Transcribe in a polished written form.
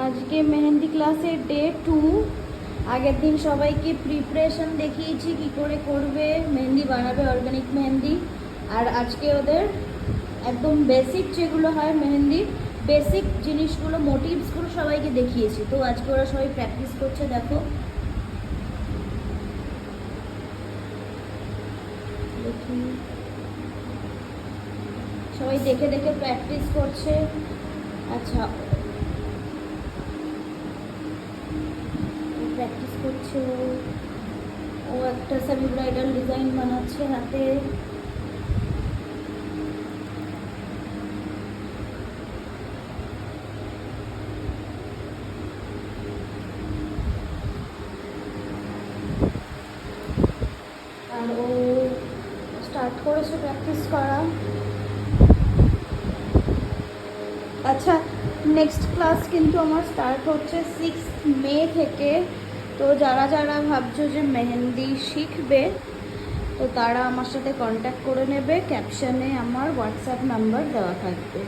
আজকে মেহেন্দি ক্লাসের ডে 2। আগের দিন সবাইকে প্রিপারেশন দেখিয়েছি কি করে করবে, মেহেন্দি বানাবে, অর্গানিক মেহেন্দি। আর আজকে ওদের একদম বেসিক যেগুলো হয় মেহেন্দির বেসিক জিনিসগুলো, মোটিভসগুলো সবাইকে দেখিয়েছি। তো আজকে ওরা সবাই প্র্যাকটিস করছে, দেখো দেখি সবাই দেখে দেখে প্র্যাকটিস করছে। আচ্ছা, প্র্যাকটিস করছে, ও একটা সেমি ব্রাইডাল ডিজাইন বানাচ্ছে হাতে। আর ও স্টার্ট করেছে প্র্যাকটিস করা। আচ্ছা, নেক্সট ক্লাস কিন্তু আমার স্টার্ট হচ্ছে 6 মে থেকে। তো যারা যারা ভাবছো যে মেহেন্দি শিখবে, তো তারা আমার সাথে কন্ট্যাক্ট করে নেবে। ক্যাপশনে আমার হোয়াটসঅ্যাপ নাম্বার দেওয়া থাকবে।